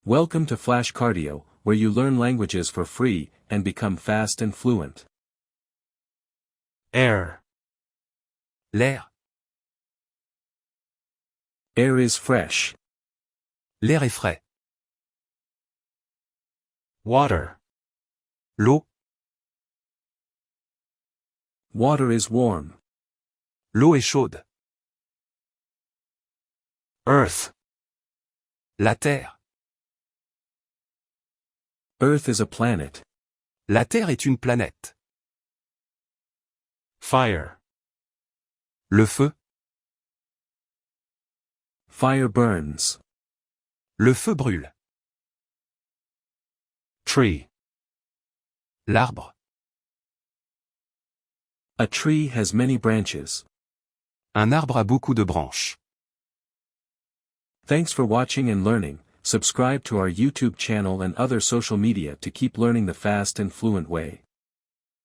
Welcome to Flash Cardio, where you learn languages for free and become fast and fluent. Air. L'air. Air is fresh. L'air est frais. Water. L'eau. Water is warm. L'eau est chaude. Earth. La Terre. Earth is a planet. La Terre est une planète. Fire. Le feu. Fire burns. Le feu brûle. Tree. L'arbre. A tree has many branches. Un arbre a beaucoup de branches. Thanks for watching and learning. Subscribe to our YouTube channel and other social media to keep learning the fast and fluent way.